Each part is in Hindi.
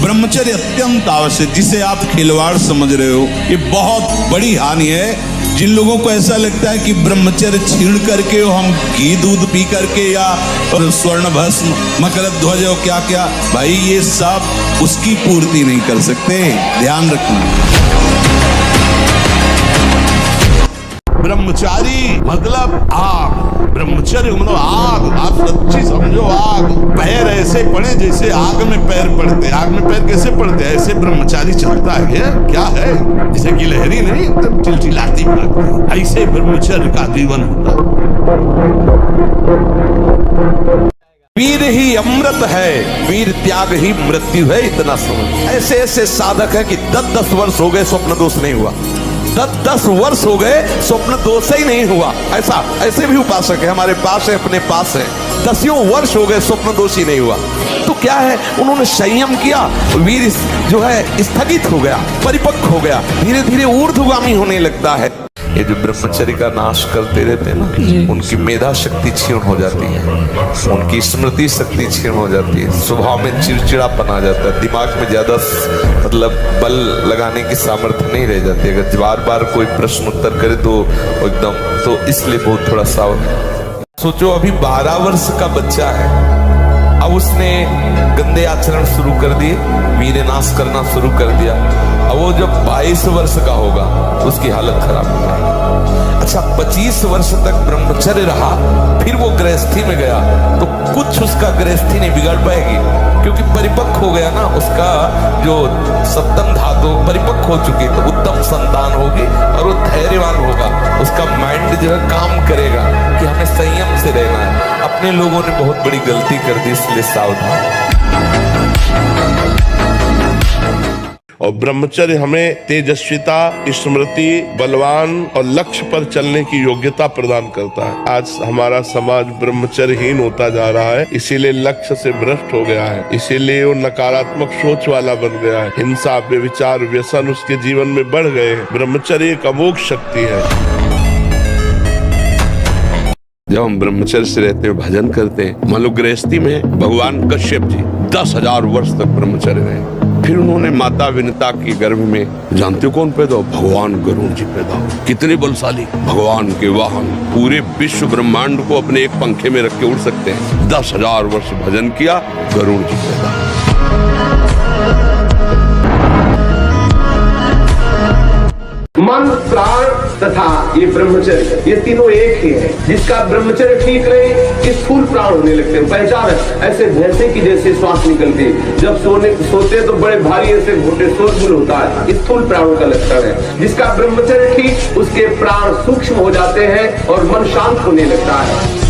ब्रह्मचर्य अत्यंत आवश्यक, जिसे आप खिलवाड़ समझ रहे हो, ये बहुत बड़ी हानि है। जिन लोगों को ऐसा लगता है कि ब्रह्मचर्य छीण करके हम घी दूध पी करके या स्वर्ण भस्म मकर ध्वज और क्या क्या, भाई ये सब उसकी पूर्ति नहीं कर सकते, ध्यान रखना। ब्रह्मचारी मतलब आग, ब्रह्मचर्य मतलब आग, आप सच्ची समझो आग। पैर ऐसे पड़े जैसे आग में पैर पड़ते। आग में पैर कैसे पड़ते? ऐसे ब्रह्मचारी चलता है, क्या है जैसे कि लहरी नहीं एकदम चिलचिलाती भागती, ऐसे ब्रह्मचर्य का जीवन होता। वीर ही अमृत है, वीर त्याग ही मृत्यु है, इतना समझ। ऐसे ऐसे साधक है कि 10-10 वर्ष हो गए स्वप्न दोष नहीं हुआ, 10-10 वर्ष हो गए स्वप्न दोष ही नहीं हुआ। ऐसे भी उपासक है हमारे पास है, अपने पास है, 10 वर्ष हो गए स्वप्न दोष ही नहीं हुआ। तो क्या है, उन्होंने संयम किया, वीर जो है स्थगित हो गया, परिपक्व हो गया, धीरे धीरे ऊर्ध्वगामी होने लगता है। ये जो ब्रह्मचर्य का नाश करते रहते हैं ना, उनकी मेधा शक्ति क्षीण हो जाती है, उनकी स्मृति शक्ति क्षीण हो जाती है, स्वभाव में चिड़चिड़ापन आ जाता है, दिमाग में ज्यादा मतलब बल लगाने की सामर्थ्य नहीं रह जाती। अगर बार बार कोई प्रश्न उत्तर करे तो एकदम, तो इसलिए बहुत थोड़ा सावधान। सोचो अभी 12 वर्ष का बच्चा है, अब उसने गंदे आचरण शुरू कर दिए, वीर्य नाश करना शुरू कर दिया। अब वो जब 22 वर्ष का होगा उसकी हालत खराब हो जाएगी। अच्छा 25 वर्ष तक ब्रह्मचर्य रहा, फिर वो गृहस्थी में गया तो कुछ उसका गृहस्थी नहीं बिगाड़ पाएगी, क्योंकि परिपक्व हो गया ना, उसका जो सप्तम धातु परिपक्व हो चुकी, तो उत्तम संतान होगी और वो धैर्यवान होगा, उसका माइंड जो है काम करेगा कि हमें संयम से रहना है। अपने लोगों ने बहुत बड़ी गलती कर दी, इसलिए सावधान। और ब्रह्मचर्य हमें तेजस्विता, स्मृति, बलवान और लक्ष्य पर चलने की योग्यता प्रदान करता है। आज हमारा समाज ब्रह्मचर्यहीन होता जा रहा है, इसीलिए लक्ष्य से भ्रष्ट हो गया है, इसीलिए वो नकारात्मक सोच वाला बन गया है, हिंसा, व्यभिचार, व्यसन उसके जीवन में बढ़ गए हैं। ब्रह्मचर्य एक अमोघ शक्ति है। जब हम ब्रह्मचर्य से रहते हैं, भजन करते हैं, मान लो गृहस्थी में भगवान कश्यप जी 10,000 वर्ष तक ब्रह्मचर्य रहे, फिर उन्होंने माता विनता के गर्भ में, जानते हो कौन पैदा हो? भगवान गरुड़ जी पैदा हो। कितने बलशाली, भगवान के वाहन, पूरे विश्व ब्रह्मांड को अपने एक पंखे में रख के उड़ सकते हैं। 10,000 वर्ष भजन किया, गरुड़ जी पैदा। मन, प्राण तथा ये ब्रह्मचर्य, ये तीनों एक ही है। जिसका ब्रह्मचर्य ठीक रहे, ये स्थूल प्राण होने लगते हैं। पहचान है ऐसे भैंसे की जैसे श्वास निकलती है, जब सोते तो बड़े भारी ऐसे घोटे शोरगुल होता है, स्थूल प्राणों का लक्षण है। जिसका ब्रह्मचर्य ठीक, उसके प्राण सूक्ष्म हो जाते हैं और मन शांत होने लगता है।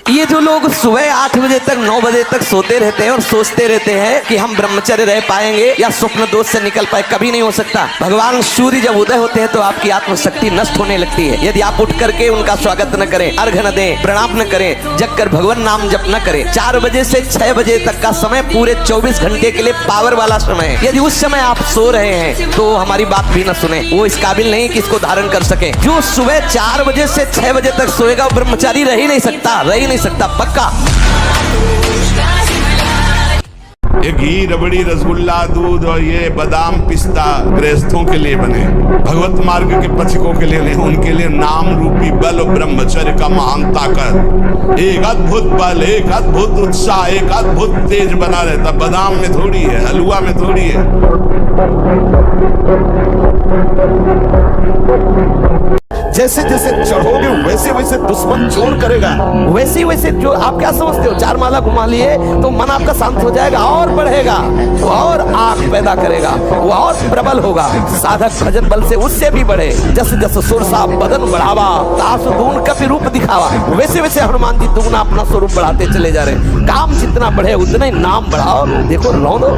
ये जो लोग सुबह 8 बजे तक 9 बजे तक सोते रहते हैं और सोचते रहते हैं कि हम ब्रह्मचर्य रह पाएंगे या स्वप्न दोष से निकल पाए, कभी नहीं हो सकता। भगवान सूर्य जब उदय होते हैं तो आपकी आत्मशक्ति नष्ट होने लगती है। यदि आप उठ करके उनका स्वागत न करें, अर्घ्य न दें, प्रणाम न करें, जग कर भगवान नाम जप न करें, 4 बजे से 6 बजे तक का समय पूरे 24 घंटे के लिए पावर वाला समय है। यदि उस समय आप सो रहे हैं तो हमारी बात भी न सुने, वो इस काबिल नहीं कि इसको धारण कर सके। जो सुबह 4 बजे से 6 बजे तक सोएगा ब्रह्मचारी रह ही नहीं सकता, सकता पक्का। ये घी, रबड़ी, रसगुल्ला, दूध और ये बादाम, पिस्ता गृहस्थों के लिए बने, भगवत मार्ग के पथिकों के लिए नहीं। उनके लिए नाम रूपी बल और ब्रह्मचर्य का महान ताकत, एक अद्भुत बल, एक अद्भुत उत्साह, एक अद्भुत तेज बना रहता। बादाम में थोड़ी है, हलवा में थोड़ी है। जैसे जैसे चढ़ोगे वैसे वैसे दुश्मन जोर करेगा, वैसे वैसे जो आप क्या समझते हो, 4 माला घुमा लिए तो मन आपका शांत हो जाएगा और बढ़ेगा, वो और आग पैदा करेगा, वो और प्रबल होगा। साधक भजन बल से उससे भी बढ़े। जैसे जैसे सुरसा बदन बढ़ावा, तासु दून का भी रूप दिखावा, वैसे वैसे हनुमान जी दुगना अपना स्वरूप बढ़ाते चले जा रहे। काम जितना बढ़े उतना ही नाम बढ़ाओ। देखो रौनो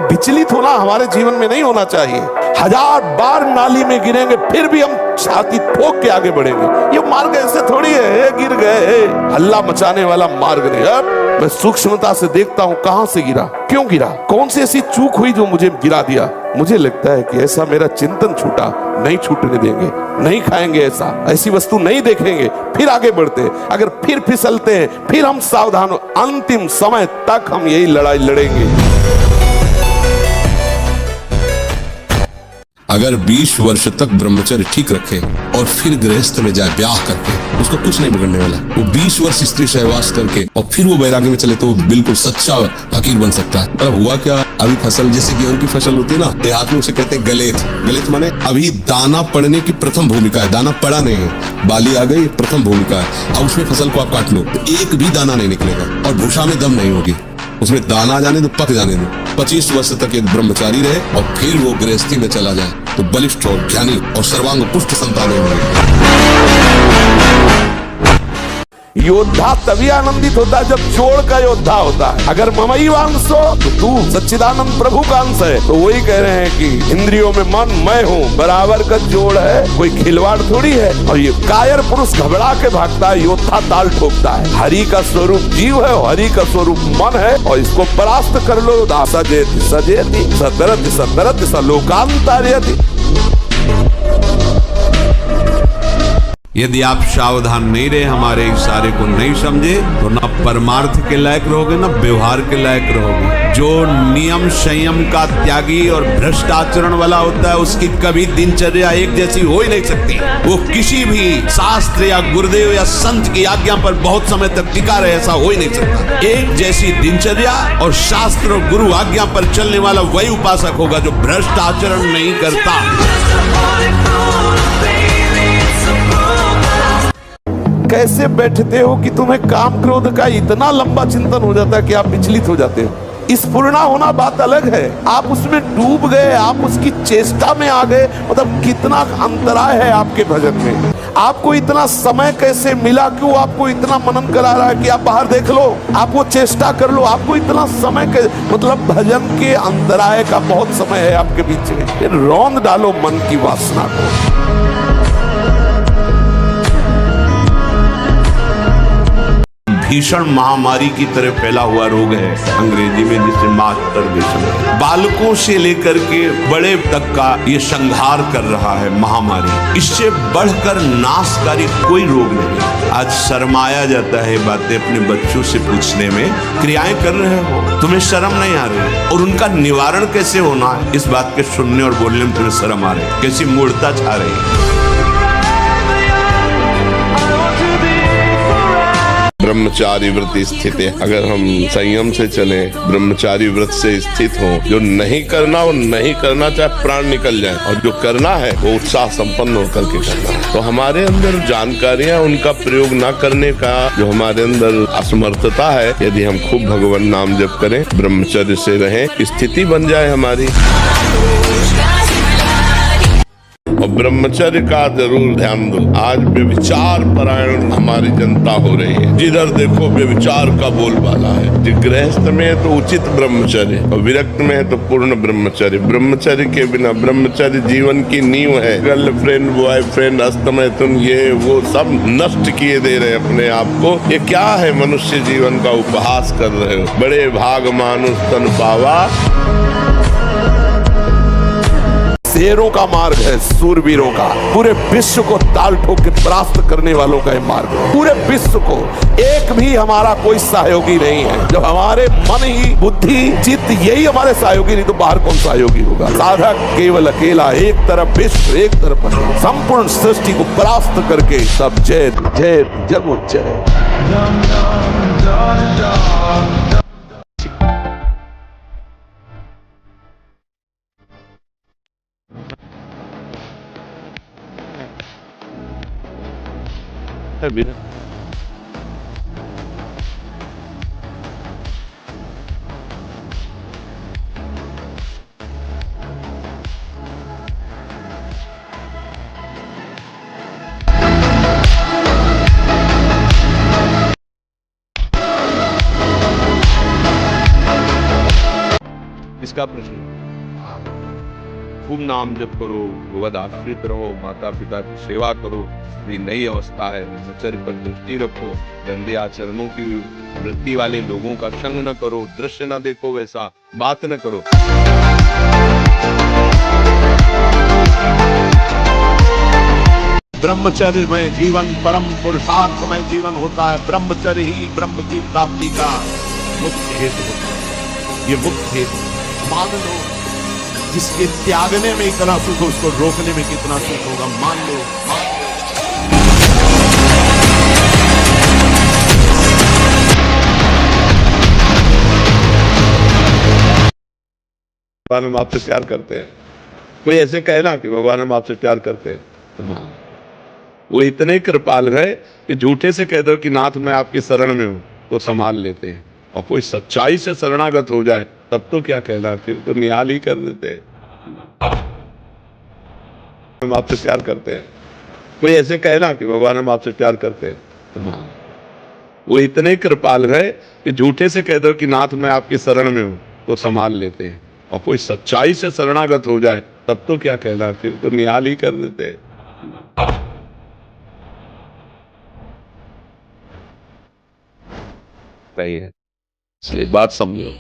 विचलित होना हमारे जीवन में नहीं होना चाहिए। 1000 बार नाली में गिरेंगे फिर भी हम छाती ठोक के आगे बढ़ेंगे। ये मार्ग ऐसे थोड़ी है गिर गए, हल्ला मचाने वाला मार्ग नहीं। अब मैं सूक्ष्मता से देखता हूँ कहां से गिरा, क्यों गिरा, कौन सी ऐसी चूक हुई जो मुझे गिरा दिया। मुझे लगता है कि ऐसा मेरा चिंतन छूटा, नहीं छूटने देंगे, नहीं खाएंगे, ऐसी वस्तु नहीं देखेंगे, फिर आगे बढ़ते हैं। अगर फिर फिसलते हैं, फिर हम सावधान हो, अंतिम समय तक हम यही लड़ाई लड़ेंगे। अगर 20 वर्ष तक ब्रह्मचर्य ठीक रखे और फिर गृहस्थ में जाए ब्याह करके, उसको कुछ नहीं बिगड़ने वाला। वो 20 वर्ष स्त्री सहवास करके और फिर वो वैराग्य में चले तो वो बिल्कुल सच्चा फकीर बन सकता है। मतलब हुआ क्या, अभी फसल जैसे गेहूं की फसल होती है ना, देहात में उसे कहते हैं गलेत। गलेत माने अभी दाना पड़ने की प्रथम भूमिका है, दाना पड़ा नहीं है, बाली आ गई, प्रथम भूमिका है। अब उसमें फसल को आप काट लो तो एक भी दाना नहीं निकलेगा और भूषा में दम नहीं होगी, उसमें दाना जाने दो, पक जाने दो। 25 वर्ष तक एक ब्रह्मचारी रहे और फिर वो गृहस्थी में चला जाए तो बलिष्ठ और ज्ञानी और सर्वांग पुष्ट संतानें होंगी। योद्धा तभी आनंदित होता है जब जोड़ का योद्धा होता है। अगर ममई वांश हो तो तू सच्चिदानंद प्रभु का अंश है। तो वही कह रहे हैं कि इंद्रियों में मन मैं हूँ, बराबर का जोड़ है, कोई खिलवाड़ थोड़ी है। और ये कायर पुरुष घबरा के भागता है, योद्धा ताल ठोकता है। हरि का स्वरूप जीव है, हरि का स्वरूप मन है, और इसको परास्त कर लो। सजेति सजेति सतरति सतरति सलोकांतर्यति। यदि आप सावधान नहीं रहे, हमारे इशारे को नहीं समझे, तो ना परमार्थ के लायक रहोगे, ना व्यवहार के लायक रहोगे। जो नियम संयम का त्यागी और भ्रष्ट आचरण वाला होता है, उसकी कभी दिनचर्या एक जैसी हो ही नहीं सकती। वो किसी भी शास्त्र या गुरुदेव या संत की आज्ञा पर बहुत समय तक टिका रहे, ऐसा हो ही नहीं सकता। एक जैसी दिनचर्या और शास्त्र और गुरु आज्ञा पर चलने वाला वही उपासक होगा जो भ्रष्ट आचरण नहीं करता। कैसे बैठते हो कि तुम्हें काम क्रोध का इतना लंबा चिंतन हो जाता है कि आप विचलित हो जाते हो। इस पूर्णा होना बात अलग है, आप उसमें डूब गए, आप उसकी चेष्टा में आ गए। मतलब कितना अंतराय है आपके भजन में। आपको इतना समय कैसे मिला, क्यों आपको इतना मनन करा रहा है कि आप बाहर देख लो, आप वो चेष्टा कर लो। आपको इतना समय के मतलब भजन के अंतराय का बहुत समय है आपके बीच में। फिर रौंद डालो मन की वासना को। भीषण महामारी की तरह फैला हुआ रोग है अंग्रेजी में, जिसे मास्टरबेशन। बालकों से लेकर के बड़े तक का ये संहार कर रहा है महामारी। इससे बढ़कर नाशकारी कोई रोग नहीं। आज शर्माया जाता है बातें अपने बच्चों से पूछने में। क्रियाएं कर रहे हो, तुम्हें शर्म नहीं आ रही, और उनका निवारण कैसे होना है, इस बात के सुनने और बोलने में तुम्हें शर्म आ रही। कैसी मूर्खता छा रही है। ब्रह्मचारी व्रत स्थित है। अगर हम संयम से चले, ब्रह्मचारी व्रत से स्थित हो, जो नहीं करना वो नहीं करना, चाहे प्राण निकल जाए, और जो करना है वो उत्साह संपन्न होकर के करना है। तो हमारे अंदर जानकारियां, उनका प्रयोग न करने का जो हमारे अंदर असमर्थता है, यदि हम खूब भगवान नाम जप करें, ब्रह्मचर्य से रहें, स्थिति बन जाए हमारी। और ब्रह्मचर्य का जरूर ध्यान दो। आज व्यभिचार परायण हमारी जनता हो रही है, जिधर देखो व्यभिचार का बोलबाला है। गृहस्थ में है तो उचित ब्रह्मचर्य, और विरक्त में है तो पूर्ण ब्रह्मचर्य। ब्रह्मचर्य के बिना, ब्रह्मचर्य जीवन की नींव है। गर्लफ्रेंड, बॉयफ्रेंड, अस्तमैथुन, ये वो सब नष्ट किए दे रहे अपने आप को। ये क्या है, मनुष्य जीवन का उपहास कर रहे हो। बड़े भाग मानुष तन पावा, शेरों का मार्ग है, सूरवीरों का। पूरे विश्व को ताल ठोक के परास्त करने वालों का मार्ग है। पूरे विश्व को, एक भी हमारा कोई सहयोगी नहीं है। जब हमारे मन ही, बुद्धि, चित्त यही हमारे सहयोगी, नहीं तो बाहर कौन सहयोगी होगा। साधक केवल अकेला, एक तरफ विश्व, एक तरफ संपूर्ण सृष्टि को परास्त करके सब जय जय जगोच्चय। इसका प्रश्न, खूब नाम जप करो, भगवद आश्रित रहो, माता पिता की सेवा करो, ये नई अवस्था है। ब्रह्मचर्य पर दृष्टि रखो, गंदे आचरणों की वृत्ति वाले लोगों का संग न करो, दृश्य न देखो, वैसा बात न करो। ब्रह्मचर्य में जीवन परम पुरुषार्थ में जीवन होता है। ब्रह्मचर्य ही ब्रह्म की प्राप्ति का मुख्य हेतु होता है। ये मुख्य हेतु मान लो, जिसके त्यागने में इतना सुख हो उसको रोकने में कितना सुख होगा, मान लो। भगवान हम आपसे प्यार करते हैं। कोई ऐसे कहे ना कि भगवान हम आपसे प्यार करते हैं, तो वो इतने कृपाल है कि झूठे से कह दो कि नाथ मैं आपकी शरण में हूं तो संभाल लेते हैं। और कोई सच्चाई से शरणागत हो जाए तब तो क्या कहना, फिर तो निहाल ही कर देते हैं। हम आपसे प्यार करते हैं। कोई ऐसे कहे ना कि भगवान हम आपसे प्यार करते हैं, तो वो इतने कृपाल है कि झूठे से कह दो कि नाथ मैं आपकी शरण में हूं तो संभाल लेते हैं। और कोई सच्चाई से शरणागत हो जाए तब तो क्या कहना, फिर तो निहाल ही कर देते हैं। सही है, इसलिए बात समझो।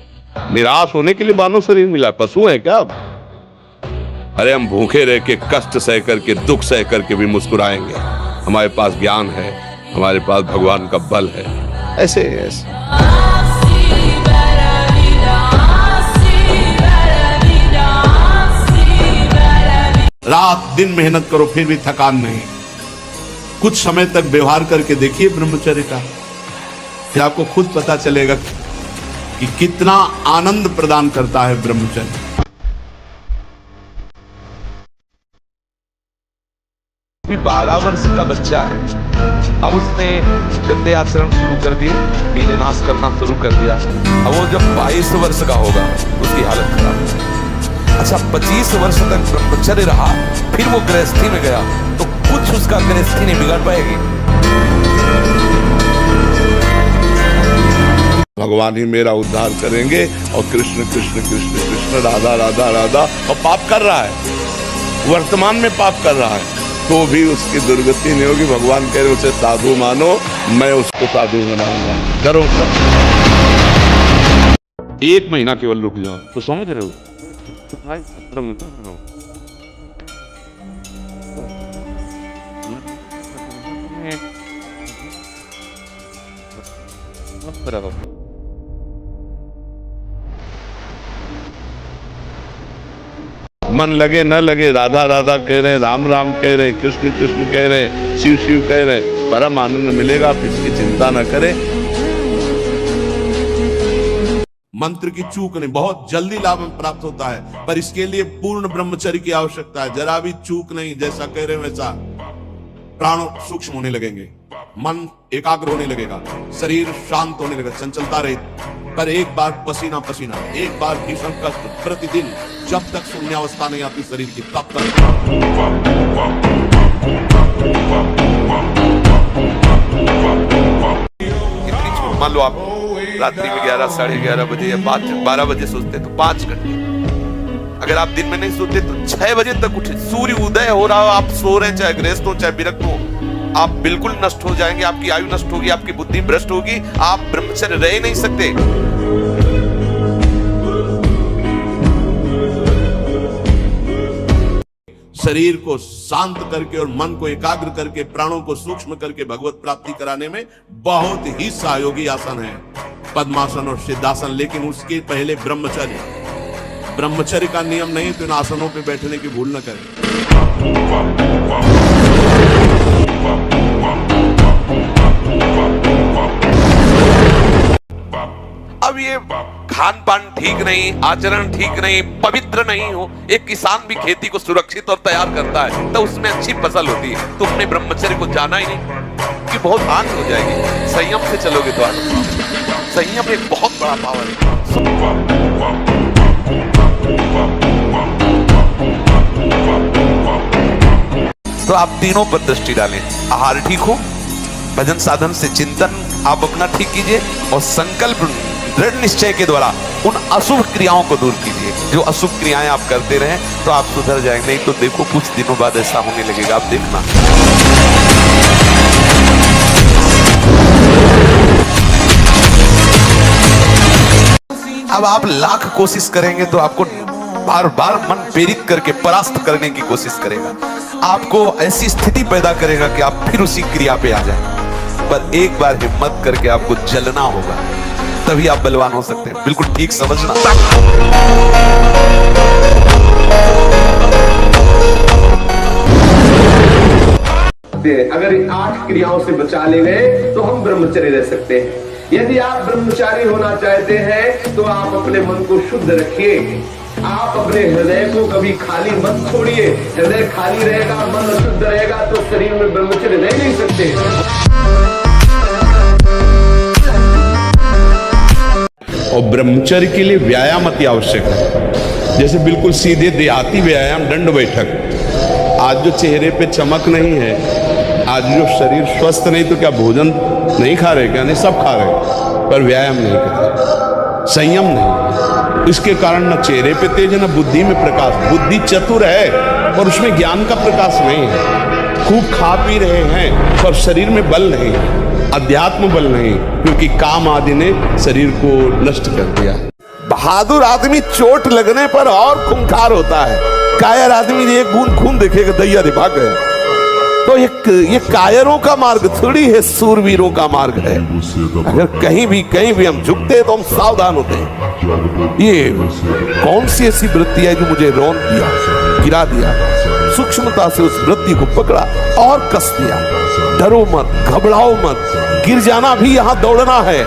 निराश होने के लिए मानव शरीर मिला, पशु है क्या? अरे हम भूखे रह के, कष्ट सह करके, दुख सह करके भी मुस्कुराएंगे। हमारे पास ज्ञान है, हमारे पास भगवान का बल है। ऐसे ऐसे रात दिन मेहनत करो फिर भी थकान नहीं। कुछ समय तक व्यवहार करके देखिए ब्रह्मचर्य का, फिर आपको खुद पता चलेगा कि कितना आनंद प्रदान करता है ब्रह्मचर्य। भी 12 वर्ष का बच्चा है, अब उसने गंदे आचरण शुरू कर दिए, लीलानाश करना शुरू कर दिया। अब वो जब 22 वर्ष का होगा उसकी हालत खराब है। अच्छा, 25 वर्ष तक ब्रह्मचर्य रहा, फिर वो गृहस्थी में गया तो कुछ उसका गृहस्थी नहीं बिगाड़ पाएगी। भगवान ही मेरा उद्धार करेंगे। और कृष्ण कृष्ण कृष्ण कृष्ण राधा राधा राधा, और पाप कर रहा है, वर्तमान में पाप कर रहा है तो भी उसकी दुर्गति नहीं होगी। भगवान कह रहे उसे साधु मानो, मैं उसको साधु बनाऊंगा। करो, 1 महीना केवल रुक जाओ तो समझ रहे हो। मन लगे न लगे, राधा राधा कह रहे, राम राम कह रहे, कृष्ण कृष्ण कह रहे, शिव शिव कह रहे, परम आनंद मिलेगा। आप इसकी चिंता न करें। मंत्र की चूक नहीं, बहुत जल्दी लाभ प्राप्त होता है, पर इसके लिए पूर्ण ब्रह्मचर्य की आवश्यकता है। जरा भी चूक नहीं, जैसा कह रहे वैसा प्राण सूक्ष्म होने लगेंगे, मन एकाग्र होने लगेगा, शरीर शांत होने लगेगा, चंचलता रहित। पर एक बार पसीना पसीना, एक बार भीषण कष्ट प्रतिदिन, जब तक शून्यावस्था नहीं आती शरीर की तब तक। मान लो आप रात्रि में 11, साढ़े 11 बजे या 12 बजे सोते तो 5 घंटे, अगर आप दिन में नहीं सोते तो 6 बजे तक उठे। सूर्य उदय हो रहा हो, आप सो रहे, चाहे गृहस्थ हो चाहे विरक्त हो, आप बिल्कुल नष्ट हो जाएंगे, आपकी आयु नष्ट होगी, आपकी बुद्धि भ्रष्ट होगी, आप ब्रह्मचर्य रह नहीं सकते। शरीर को शांत करके और मन को एकाग्र करके, प्राणों को सूक्ष्म करके भगवत प्राप्ति कराने में बहुत ही सहयोगी आसन है पद्मासन और सिद्धासन। लेकिन उसके पहले ब्रह्मचर्य का नियम नहीं, तो इन आसनों पे बैठने की भूल न करें। अब ये खान पान ठीक नहीं, आचरण ठीक नहीं, पवित्र नहीं हो, एक किसान भी खेती को सुरक्षित और तैयार करता है तो उसमें अच्छी फसल होती है। तो अपने ब्रह्मचर्य को जाना ही नहीं कि बहुत हानि हो जाएगी। संयम से चलोगे तो संयम एक बहुत बड़ा पावर है। तो आप तीनों पर दृष्टि डालें। आहार ठीक हो, भजन साधन से चिंतन आप अपना ठीक कीजिए, और संकल्प दृढ़ निश्चय के द्वारा उन अशुभ क्रियाओं को दूर कीजिए। जो अशुभ क्रियाएं आप करते रहें तो आप सुधर जाएंगे। नहीं तो देखो कुछ दिनों बाद ऐसा होने लगेगा, आप देखना। अब आप लाख कोशिश करेंगे तो आपको बार बार मन प्रेरित करके परास्त करने की कोशिश करेगा। आपको ऐसी स्थिति पैदा करेगा कि आप फिर उसी क्रिया पे आ जाए। पर एक बार हिम्मत करके आपको जलना होगा, तभी आप बलवान हो सकते हैं। बिल्कुल ठीक समझना। अगर इन 8 क्रियाओं से बचा ले गए तो हम ब्रह्मचर्य रह सकते हैं। यदि आप ब्रह्मचारी होना चाहते हैं तो आप अपने मन को शुद्ध रखिए। आप अपने हृदय को कभी खाली मत छोड़िए। हृदय खाली रहेगा, मन अशुद्ध रहेगा तो शरीर में ब्रह्मचर्य रह नहीं सकते। और ब्रह्मचर्य के लिए व्यायाम अति आवश्यक है। जैसे बिल्कुल सीधे देहाती व्यायाम दंड बैठक। आज जो चेहरे पे चमक नहीं है, आज जो शरीर स्वस्थ नहीं, तो क्या भोजन नहीं खा रहे? क्या नहीं, सब खा रहे, पर व्यायाम नहीं करते, संयम नहीं। इसके कारण न चेहरे पे तेज न बुद्धि में प्रकाश। बुद्धि चतुर है और उसमें ज्ञान का प्रकाश नहीं है। खूब खा पी रहे हैं पर शरीर में बल नहीं, अध्यात्म बल नहीं, क्योंकि काम आदि ने शरीर को नष्ट कर दिया। बहादुर आदमी चोट लगने पर और खूंखार होता है। कायर आदमी एक बूंद खून देखेगा दैया रे भाग गया। तो ये कायरों का मार्ग थोड़ी है, सूरवीरों का मार्ग है। अगर कहीं भी हम झुकते हैं तो हम सावधान होते हैं। ये कौन सी ऐसी वृत्ति है जो मुझे रौंद दिया, गिरा दिया? सूक्ष्मता से उस वृत्ति को पकड़ा और कस दिया। डरो मत, घबराओ मत। गिर जाना भी यहाँ दौड़ना है।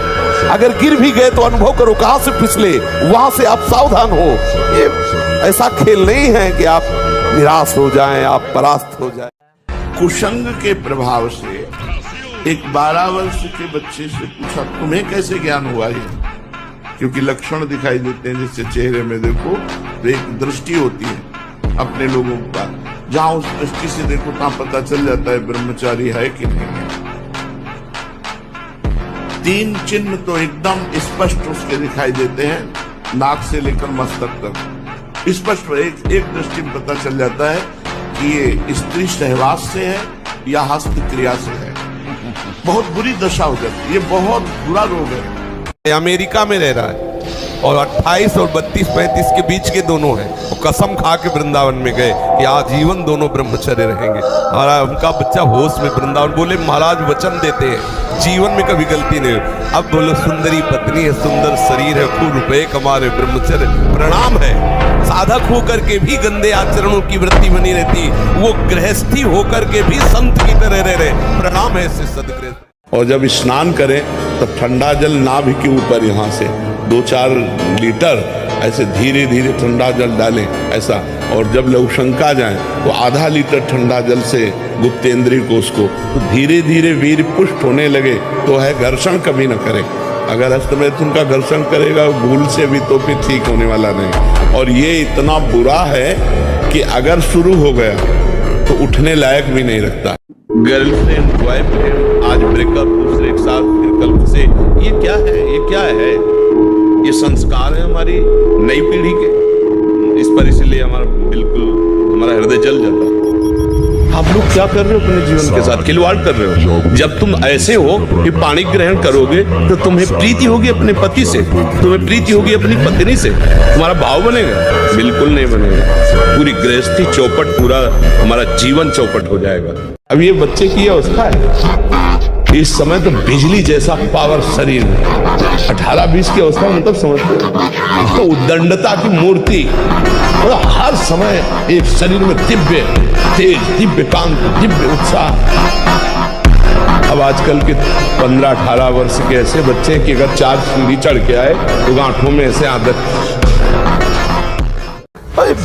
अगर गिर भी गए तो अनुभव करो कहां से फिसले, वहां से आप सावधान हो। ये ऐसा खेल नहीं है कि आप निराश हो जाएं, आप परास्त हो जाएं। कुसंग के प्रभाव से एक 12 वर्ष के बच्चे से पूछा, तुम्हें कैसे ज्ञान हुआ ये? क्योंकि लक्षण दिखाई देते हैं, जैसे चेहरे में देखो तो एक दृष्टि होती है अपने लोगों का, जहां उस दृष्टि से देखो तहां पता चल जाता है ब्रह्मचारी है कि नहीं है। 3 चिन्ह तो एकदम स्पष्ट उसके दिखाई देते हैं, नाक से लेकर मस्तक तक स्पष्ट एक दृष्टि में पता चल जाता है कि ये स्त्री सहवास से है या हस्त क्रिया से है। बहुत बुरी दशा हो जाती है, ये बहुत बुरा रोग है। अमेरिका में रह रहा है और 28 और 32-35 के बीच के दोनों हैं। वो कसम खा के वृंदावन में गए कि आजीवन दोनों ब्रह्मचर्य रहेंगे। और उनका बच्चा होश में वृंदावन बोले, महाराज वचन देते हैं जीवन में कभी गलती नहीं। अब बोलो सुंदरी पत्नी है, सुंदर शरीर है, खूब रुपए कमा रहे, ब्रह्मचर्य प्रणाम है। साधक होकर के भी गंदे आचरणों की वृत्ति बनी रहती, वो गृहस्थी होकर के भी संत की तरह रह रहे, प्रणाम है ऐसे सदगृहस्थ। और जब स्नान करें तब ठंडा जल नाभि के ऊपर यहाँ से 2-4 लीटर ऐसे धीरे धीरे ठंडा जल डालें ऐसा। और जब लघुशंका जाएं तो आधा लीटर ठंडा जल से गुप्तेंद्रिय कोष को तो धीरे धीरे वीर पुष्ट होने लगे तो है घर्षण कभी न करे। अगर हस्तमैथुन का घर्षण करेगा भूल से भी तो फिर ठीक होने वाला नहीं। और ये इतना बुरा है कि अगर शुरू हो गया तो उठने लायक भी नहीं रखता। गर्लफ्रेंड बॉयफ्रेंड आज ब्रेकअप, दूसरे के साथ फिर कल से, ये क्या है? ये क्या है? ये संस्कार है हमारी नई पीढ़ी के। इस पर इसलिए हमारा हृदय जल जाता है। आप लोग क्या कर रहे हो अपने जीवन के साथ? खिलवाड़ कर रहे हो। जब तुम ऐसे हो कि पानी ग्रहण करोगे तो तुम्हें प्रीति होगी अपने पति से, तुम्हें प्रीति होगी अपनी पत्नी से, तुम्हारा भाव बनेगा? बिल्कुल नहीं बनेगा। पूरी गृहस्थी चौपट, पूरा हमारा जीवन चौपट हो जाएगा। अब ये बच्चे की अवस्था है, इस समय तो बिजली जैसा पावर शरीर में, 18-20 की अवस्था मतलब समझते हो तो उद्दंडता की मूर्ति, मतलब हर समय एक शरीर में दिव्य तेज, दिव्य कांति, दिव्य उत्साह। अब आजकल के 15-18 वर्ष के ऐसे बच्चे हैं कि अगर 4 सीढ़ी चढ़ के आए तो गांठों में ऐसे आदत।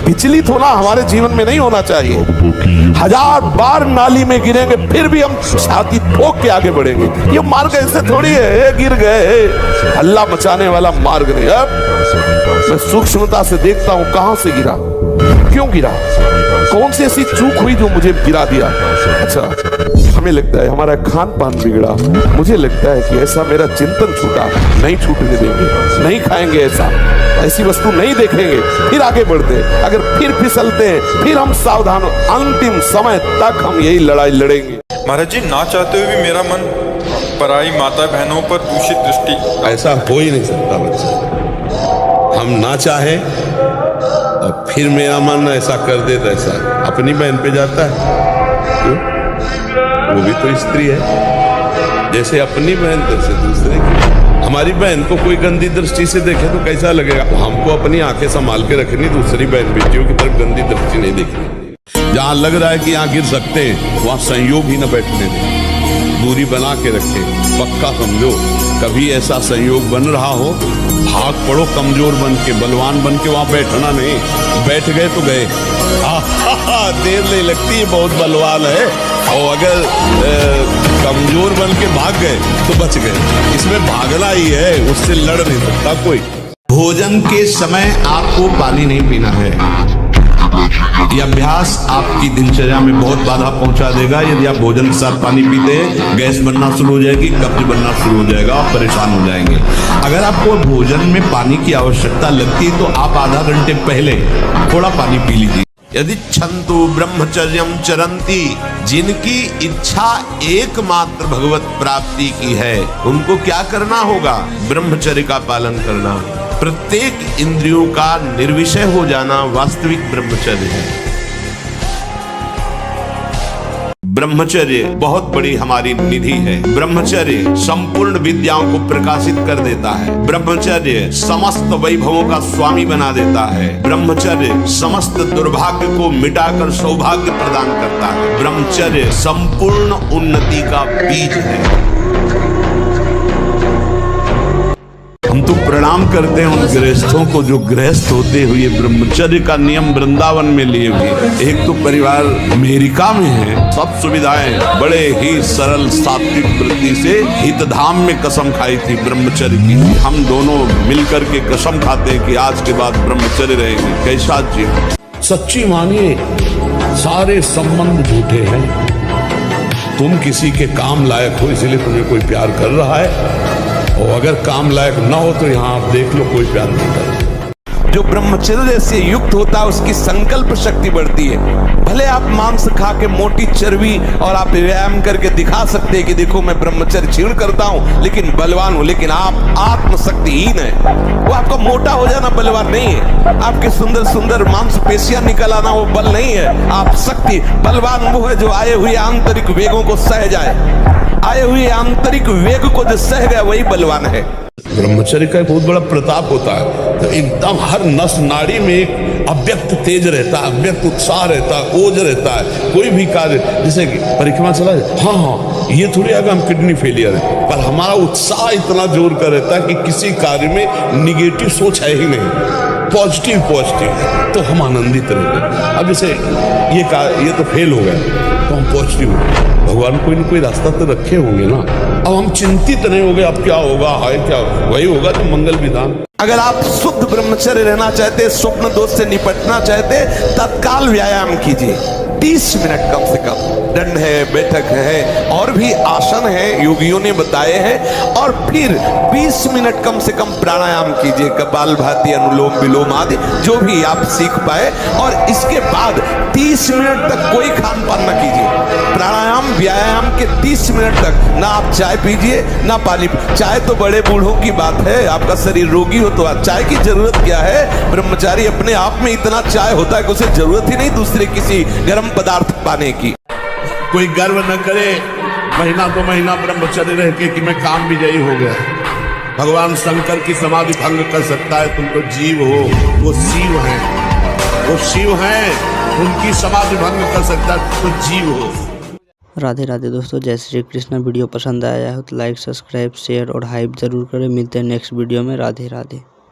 विचलित होना हमारे जीवन में नहीं होना चाहिए। 1000 बार नाली में गिरेंगे फिर भी हम छाती ठोक के आगे बढ़ेंगे। ये मार्ग ऐसे थोड़ी है गिर गए हल्ला मचाने वाला मार्ग नहीं। अब मैं सूक्ष्मता से देखता हूं कहां से गिरा, क्यों गिरा, कौन सी ऐसी चूक हुई जो मुझे गिरा दिया। अच्छा, हमें लगता है हमारा खान पान बिगड़ा, मुझे लगता है कि ऐसा मेरा चिंतन छूटा, नहीं छूटने देंगे, नहीं खाएंगे ऐसा, ऐसी वस्तु नहीं देखेंगे, फिर आगे बढ़ते। अगर फिर फिसलते हैं फिर हम सावधान, अंतिम समय तक हम यही लड़ाई लड़ेंगे। महाराज जी, ना चाहते हुए भी मेरा मन पराई माता बहनों पर दूषित दृष्टि। ऐसा हो ही नहीं सकता बच्चा। हम ना चाहे और फिर मेरा मन ऐसा कर दे तैसा, अपनी बहन पे जाता है। क्यों? वो भी तो स्त्री है, जैसे अपनी बहन तैसे दूसरे की। हमारी बहन को कोई गंदी दृष्टि से देखे तो कैसा लगेगा? हमको अपनी आंखें संभाल के रखनी, दूसरी बहन बेटियों की तरफ गंदी दृष्टि नहीं देखनी। जहां लग रहा है कि यहाँ गिर सकते हैं वहां संयोग ही न बैठने दें, दूरी बना के रखे। पक्का समझो, कभी ऐसा संयोग बन रहा हो, भाग पड़ो कमजोर बन के, बलवान बन के वहां बैठना नहीं। बैठ गए तो गए, देर नहीं लगती, ये बहुत बलवान है। और अगर कमजोर बन के भाग गए तो बच गए। इसमें भागना ही है, उससे लड़ नहीं सकता कोई। भोजन के समय आपको पानी नहीं पीना है। यह अभ्यास आपकी दिनचर्या में बहुत बाधा पहुंचा देगा। यदि आप भोजन के साथ पानी पीते हैं, गैस बनना शुरू हो जाएगी, कब्ज बनना शुरू हो जाएगा, आप परेशान हो जाएंगे। अगर आपको भोजन में पानी की आवश्यकता लगती है तो आप आधा घंटे पहले थोड़ा पानी पी लीजिए। यदि छंतु ब्रह्मचर्यम चरंती, जिनकी इच्छा एकमात्र भगवत प्राप्ति की है, उनको क्या करना होगा? ब्रह्मचर्य का पालन करना। प्रत्येक इंद्रियों का निर्विषय हो जाना वास्तविक ब्रह्मचर्य है। ब्रह्मचर्य बहुत बड़ी हमारी निधि है। ब्रह्मचर्य संपूर्ण विद्याओं को प्रकाशित कर देता है। ब्रह्मचर्य समस्त वैभवों का स्वामी बना देता है। ब्रह्मचर्य समस्त दुर्भाग्य को मिटाकर सौभाग्य प्रदान करता है। ब्रह्मचर्य संपूर्ण उन्नति का बीज है। हम तो प्रणाम करते हैं उन गृहस्थों को जो गृहस्थ होते हुए ब्रह्मचर्य का नियम वृंदावन में लिए हुए। एक तो परिवार अमेरिका में है, सब सुविधाएं, बड़े ही सरल सात्विक वृत्ति से हितधाम में कसम खाई थी ब्रह्मचर्य की। हम दोनों मिलकर के कसम खाते हैं कि आज के बाद ब्रह्मचर्य रहेंगे। कैसा जी? सच्ची मानिए, सारे संबंध झूठे हैं। तुम किसी के काम लायक हो इसलिए तुम्हें कोई प्यार कर रहा है, और अगर काम लायक न हो तो यहाँ आप देख लो, कोई प्यार नहीं करता। जो ब्रह्मचर्य से युक्त होता है उसकी संकल्प शक्ति बढ़ती है। भले आप मांस खा के मोटी चर्बी और आप व्यायाम करके दिखा सकते हैं कि देखो मैं ब्रह्मचर्य क्षीण करता हूं लेकिन बलवान हूं, लेकिन आप आत्मशक्तिहीन है। वो आपका मोटा हो जाना बलवान नहीं है, आपके सुंदर सुंदर मांसपेशियां निकल आना वो बल नहीं है। आप शक्ति बलवान वो है जो आए हुए आंतरिक वेगों को सह जाए। आए हुए आंतरिक वेग को जो सह गया वही बलवान है। ब्रह्मचर्य का एक बहुत बड़ा प्रताप होता है, तो एकदम हर नस नाड़ी में एक अव्यक्त तेज रहता है, अव्यक्त उत्साह रहता है, ओज रहता है। कोई भी कार्य, जैसे परिक्रमा चला जाए, हाँ ये थोड़ी आगे हम किडनी फेलियर है, पर हमारा उत्साह इतना जोर का रहता है कि किसी कार्य में निगेटिव सोच है ही नहीं, पॉजिटिव तो हम आनंदित रहते। अब जैसे ये तो फेल हो गया तो हम पॉजिटिव हो गए। भगवान कोई न कोई रास्ता तो रखे होंगे ना। अब हम चिंतित नहीं हो गए अब क्या होगा, हाय क्या वही होगा तो मंगल विधान। अगर आप शुद्ध ब्रह्मचर्य रहना चाहते, स्वप्न दोष से निपटना चाहते, तत्काल व्यायाम कीजिए 30 मिनट कम से कम। दंड है, बैठक है, और भी आसन है योगियों ने बताए हैं। और फिर 20 मिनट कम से कम प्राणायाम कीजिए, कपालभाति, अनुलोम विलोम आदि जो भी आप सीख पाए। और इसके बाद 30 मिनट तक कोई खान पान न कीजिए। प्राणायाम व्यायाम के 30 मिनट तक ना आप चाय पीजिए ना पानी। चाय तो बड़े बूढ़ों की बात है, आपका शरीर रोगी हो तो चाय की जरूरत क्या है? ब्रह्मचारी अपने आप में इतना चाय होता है कि उसे जरूरत ही नहीं दूसरे किसी गर्म पदार्थ पाने की। कोई गर्व न करे महीना 2 महीना ब्रह्मचर्य रह के कि मैं काम विजयी हो गया। भगवान शंकर की समाधि भंग कर सकता है, तुम तो जीव हो, वो शिव है, वो शिव है, उनकी समाधि भंग कर सकता है, तो जीव हो। राधे राधे दोस्तों, जय श्री कृष्ण। वीडियो पसंद आया हो तो लाइक, सब्सक्राइब, शेयर और हाइप जरूर करें। मिलते हैं नेक्स्ट वीडियो में। राधे राधे।